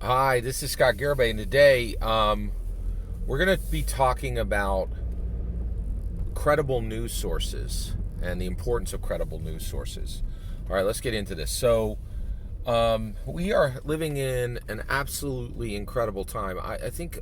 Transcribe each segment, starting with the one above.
Hi, this is Scott Garibay, and today we're going to be talking about credible news sources and the importance of credible news sources. All right, let's get into this. We are living in an absolutely incredible time. I think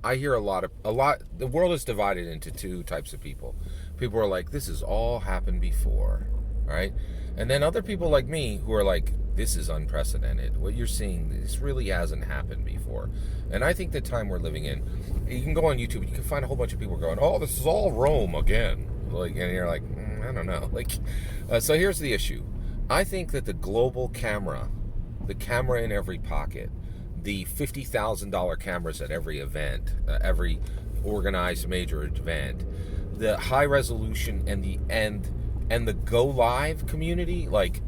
I hear a lot. The world is divided into two types of people. People are like, this has all happened before, right? And then other people like me who are like, this is unprecedented. What you're seeing, this really hasn't happened before. And I think the time we're living in, you can go on YouTube, you can find a whole bunch of people going, oh, this is all Rome again. And you're like, I don't know. So here's the issue. I think that the global camera, the camera in every pocket, the $50,000 cameras at every event, every organized major event, the high resolution and the go live community, like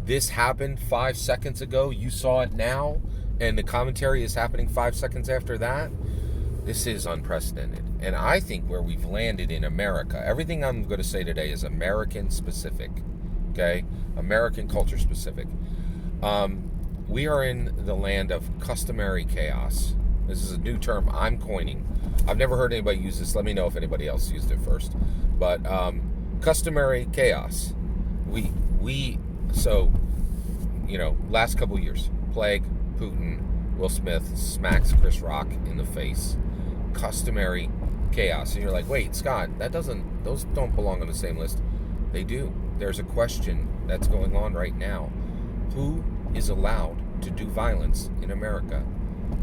this happened 5 seconds ago, you saw it now, and the commentary is happening 5 seconds after that. This is unprecedented. And I think where we've landed in America, everything I'm going to say today is American specific. Okay? American culture specific. We are in the land of customary chaos. This is a new term I'm coining. I've never heard anybody use this. Let me know if anybody else used it first. But customary chaos. Last couple years, plague, Putin, Will Smith smacks Chris Rock in the face. Customary chaos. And you're like, wait, Scott, those don't belong on the same list. They do. There's a question that's going on right now. Who is allowed to do violence in America?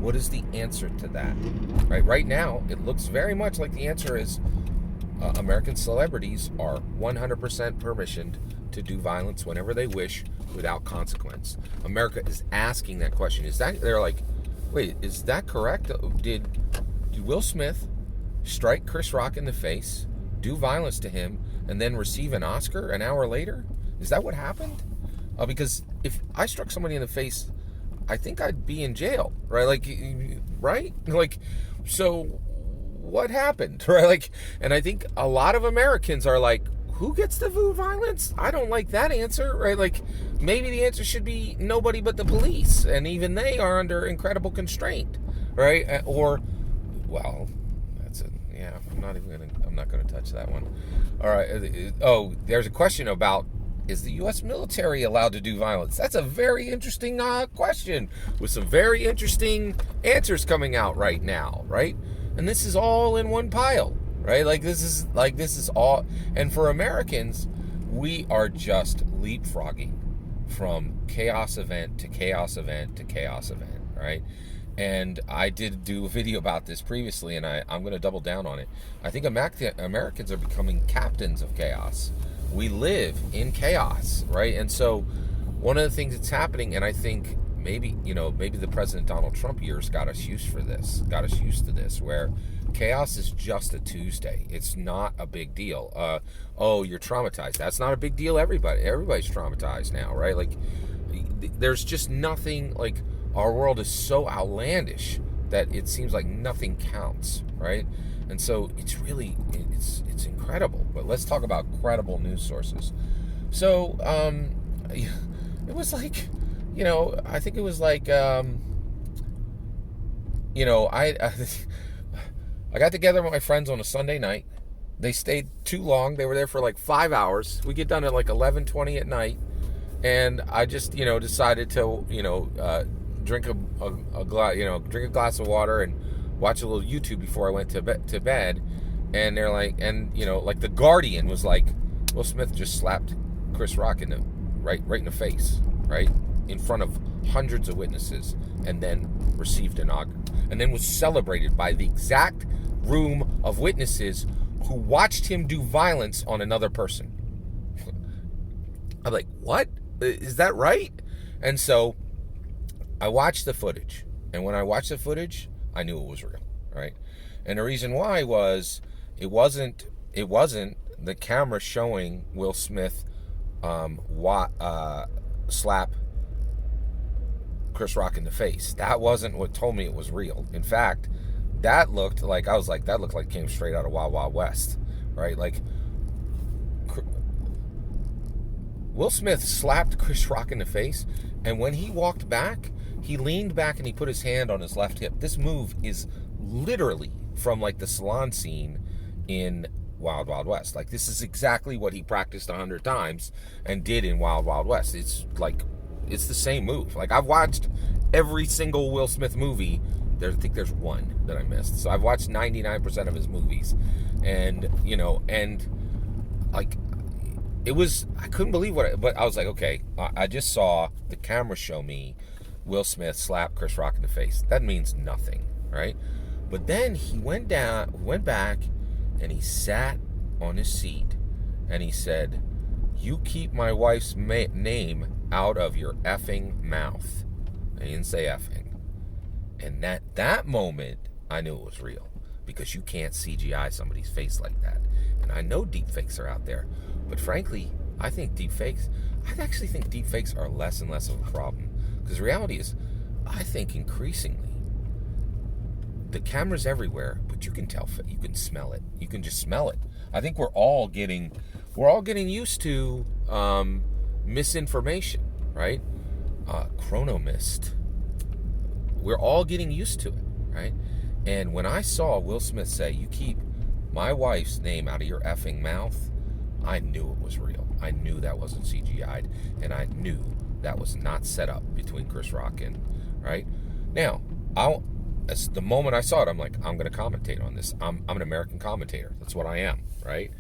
What is the answer to that? Right now, it looks very much like the answer is American celebrities are 100% permissioned to do violence whenever they wish without consequence. America is asking that question. They're like, wait, is that correct? Did Will Smith strike Chris Rock in the face, do violence to him, and then receive an Oscar an hour later? Is that what happened? Because if I struck somebody in the face, I think I'd be in jail, right? So what happened, right? And I think a lot of Americans are like, who gets to do violence? I don't like that answer, right? Maybe the answer should be nobody but the police, and even they are under incredible constraint, right? I'm not gonna touch that one. All right. Oh, there's a question about, is the U.S. military allowed to do violence? That's a very interesting question with some very interesting answers coming out right now, right? And this is all in one pile, right? This is all. And for Americans, we are just leapfrogging from chaos event to chaos event to chaos event, right? And I did do a video about this previously, and I'm going to double down on it. I think Americans are becoming captains of chaos. We live in chaos, right? And so one of the things that's happening, and I think maybe the President Donald Trump years got us used to this, where chaos is just a Tuesday. It's not a big deal. You're traumatized. That's not a big deal. Everybody's traumatized now, right? There's just nothing. Our world is so outlandish that it seems like nothing counts, right? And so it's incredible. But let's talk about credible news sources. So it was like, I think it was like, I got together with my friends on a Sunday night. They stayed too long. They were there for like 5 hours. We get done at like 11:20 at night, and I just decided to drink a glass of water and watch a little YouTube before I went to bed. And they're like, the Guardian was like, Will Smith just slapped Chris Rock right in the face, right in front of hundreds of witnesses, and then received an Oscar, and then was celebrated by the exact room of witnesses who watched him do violence on another person. I'm like, what? Is that right? And so I watched the footage, and when I watched the footage, I knew it was real, right? And the reason why was it wasn't the camera showing Will Smith slap Chris Rock in the face. That wasn't what told me it was real. In fact, that looked like it came straight out of Wild Wild West, right? Will Smith slapped Chris Rock in the face, and when he walked back, he leaned back and he put his hand on his left hip. This move is literally from like the salon scene in Wild Wild West. Like, this is exactly what he practiced 100 times and did in Wild Wild West. It's like, it's the same move. Like, I've watched every single Will Smith movie. I think there's one that I missed. So I've watched 99% of his movies. And, you know, and like, it was, I couldn't believe but I was like, okay, I just saw the camera show me Will Smith slap Chris Rock in the face. That means nothing, right? But then he went back, and he sat on his seat, and he said, "You keep my wife's name out of your effing mouth." And he didn't say effing. And that moment, I knew it was real, because you can't CGI somebody's face like that. And I know deepfakes are out there, but frankly, I actually think deepfakes are less and less of a problem. Because the reality is, I think increasingly, the camera's everywhere, but you can tell, you can smell it. You can just smell it. I think we're all getting used to misinformation, right? Chronomist. We're all getting used to it, right? And when I saw Will Smith say, "You keep my wife's name out of your effing mouth," I knew it was real. I knew that wasn't CGI'd, and I knew that was not set up between Chris Rock and, right? Now, as the moment I saw it, I'm like, I'm going to commentate on this. I'm an American commentator. That's what I am, right?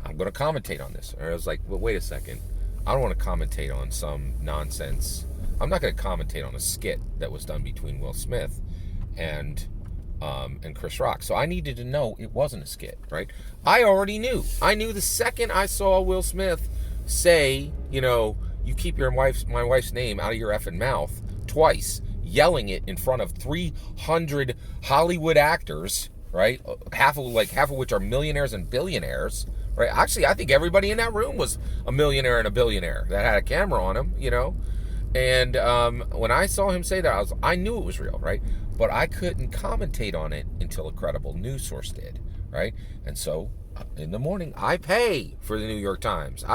I'm going to commentate on this. And I was like, well, wait a second. I don't want to commentate on some nonsense. I'm not going to commentate on a skit that was done between Will Smith and Chris Rock. So I needed to know it wasn't a skit, right? I already knew. I knew the second I saw Will Smith say, you know, "You keep my wife's name out of your effing mouth," twice, yelling it in front of 300 Hollywood actors, right? Half of which are millionaires and billionaires, right? Actually, I think everybody in that room was a millionaire and a billionaire that had a camera on him, you know? And when I saw him say that, I knew it was real, right? But I couldn't commentate on it until a credible news source did, right? And so in the morning, I pay for the New York Times.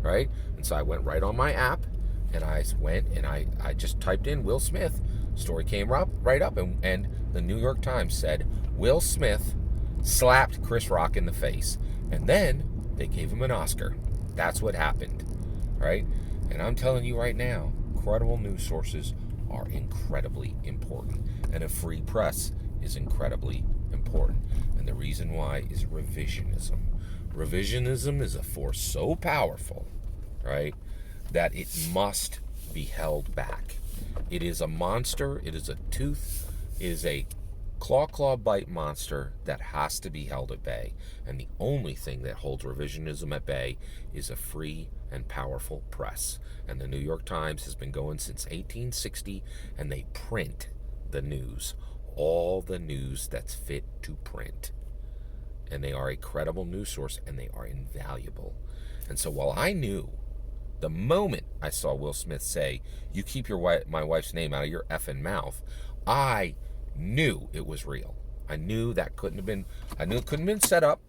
Right? And so I went right on my app, and I went and I just typed in Will Smith. Story came right up, and the New York Times said, "Will Smith slapped Chris Rock in the face." And then they gave him an Oscar. That's what happened, right? And I'm telling you right now, credible news sources are incredibly important, and a free press is incredibly important. And the reason why is revisionism. Revisionism is a force so powerful, right, that it must be held back. It is a monster. It is a claw bite monster that has to be held at bay. And the only thing that holds revisionism at bay is a free and powerful press. And the New York Times has been going since 1860, and they print the news, all the news that's fit to print. And they are a credible news source, and they are invaluable. And so while I knew, the moment I saw Will Smith say, "You keep my wife's name out of your effing mouth," I knew it was real. I knew it couldn't have been set up,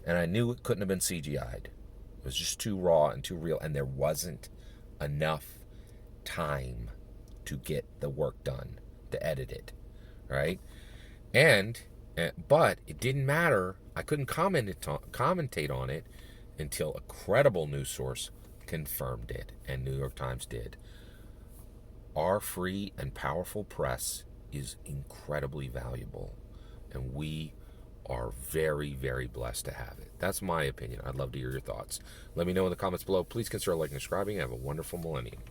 and I knew it couldn't have been CGI'd. It was just too raw and too real, and there wasn't enough time to get the work done, to edit it, right? But it didn't matter. I couldn't commentate on it until a credible news source confirmed it, and New York Times did. Our free and powerful press is incredibly valuable, and we are very, very blessed to have it. That's my opinion. I'd love to hear your thoughts. Let me know in the comments below. Please consider liking and subscribing. Have a wonderful millennium.